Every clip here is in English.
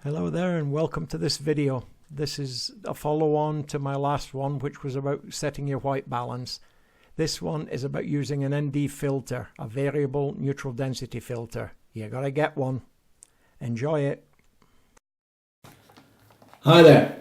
Hello there and welcome to this video. This is a follow-on to my last one, which was about setting your white balance. This one is about using an ND filter, a variable neutral density filter. You gotta get one. Enjoy it. Hi there.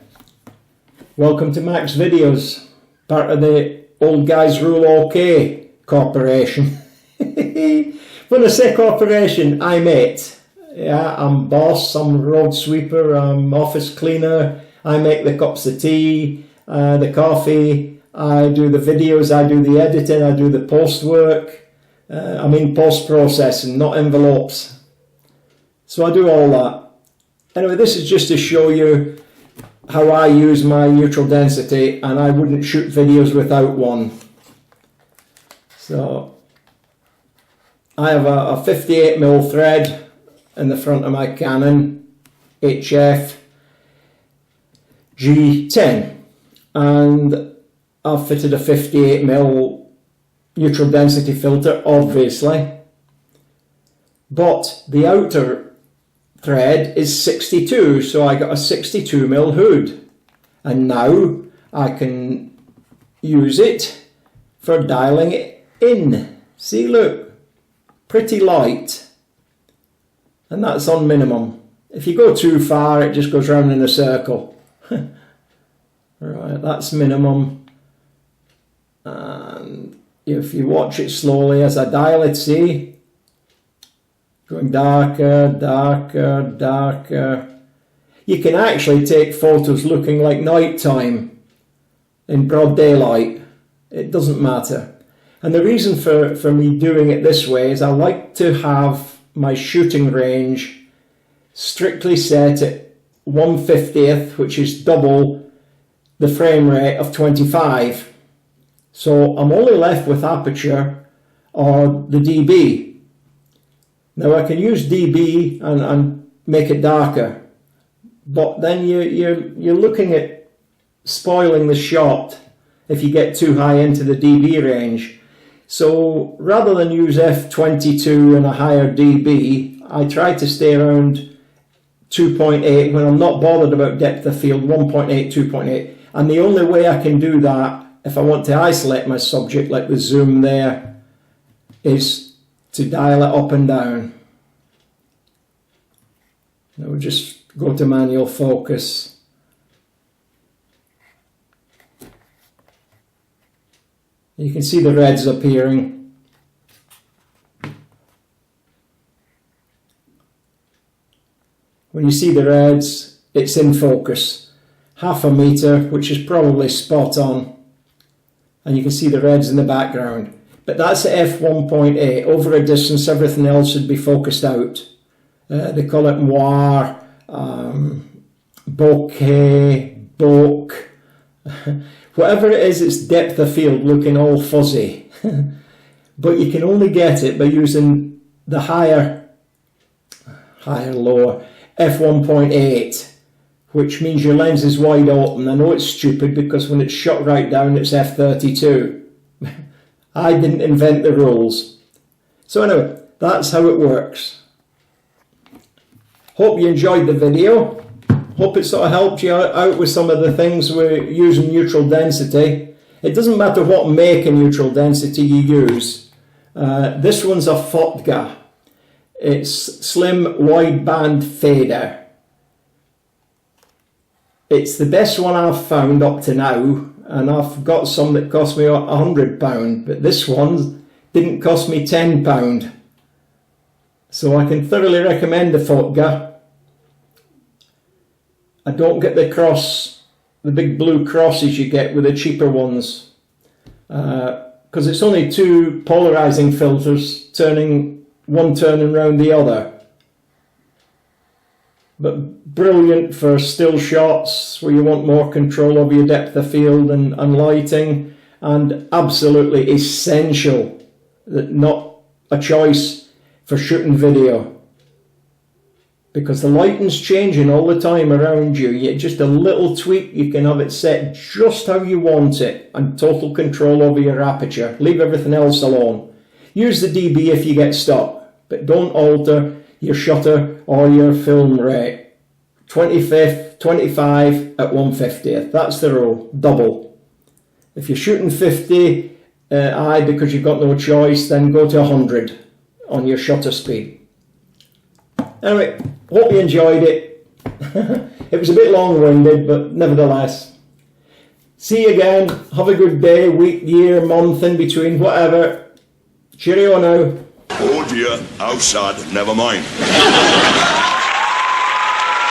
Welcome to Mac's Videos, part of the Old Guys Rule OK Corporation. When I say corporation, I'm it. Yeah, I'm boss, I'm road sweeper, I'm office cleaner, I make the cups of tea, the coffee, I do the videos, I do the editing, I do the post work. I'm in post processing, not envelopes. So I do all that. Anyway, this is just to show you how I use my neutral density, and I wouldn't shoot videos without one. So I have a 58mm thread in the front of my Canon HF G10, and I've fitted a 58mm neutral density filter, obviously, but the outer thread is 62, so I got a 62mm hood, and now I can use it for dialing it in. See, look, pretty light. And that's on minimum. If you go too far, it just goes round in a circle. Right, that's minimum. And if you watch it slowly as I dial it, see? Going darker, darker, darker. You can actually take photos looking like nighttime in broad daylight. It doesn't matter. And the reason for me doing it this way is I like to have my shooting range strictly set at 1/50th, which is double the frame rate of 25. So I'm only left with aperture or the dB. Now I can use dB and make it darker, but then you're looking at spoiling the shot if you get too high into the dB range. So rather than use f22 and a higher dB, I try to stay around 2.8 when I'm not bothered about depth of field, 1.8, 2.8. And the only way I can do that, if I want to isolate my subject like the zoom there, is to dial it up and down. Now we'll just go to manual focus. You can see the reds appearing. When you see the reds, it's in focus. Half a meter, which is probably spot on. And you can see the reds in the background. But that's f1.8. Over a distance, everything else should be focused out. They call it noir, bokeh, bokeh. Whatever it is, it's depth of field looking all fuzzy. But you can only get it by using the higher, lower, f1.8, which means your lens is wide open. I know it's stupid because when it's shot right down, it's f32. I didn't invent the rules. So anyway, that's how it works. Hope you enjoyed the video. Hope it sort of helped you out with some of the things we're using neutral density. It doesn't matter what make of neutral density you use. This one's a Fotga. It's slim wideband fader. It's the best one I've found up to now, and I've got some that cost me £100, but this one didn't cost me £10. So I can thoroughly recommend the Fotga. I don't get the cross, the big blue crosses you get with the cheaper ones, because it's only two polarizing filters, one turning round the other. But brilliant for still shots where you want more control over your depth of field and lighting, and absolutely essential, not a choice for shooting video. Because the lighting's changing all the time around you. Just a little tweak, you can have it set just how you want it, and total control over your aperture. Leave everything else alone. Use the dB if you get stuck, but don't alter your shutter or your film rate. 25th, 25 at 1/50th. That's the rule. Double. If you're shooting 50 because you've got no choice, then go to 100 on your shutter speed. Anyway, hope you enjoyed it. It was a bit long-winded, but nevertheless. See you again. Have a good day, week, year, month, in between, whatever. Cheerio now. Oh dear, how sad, never mind.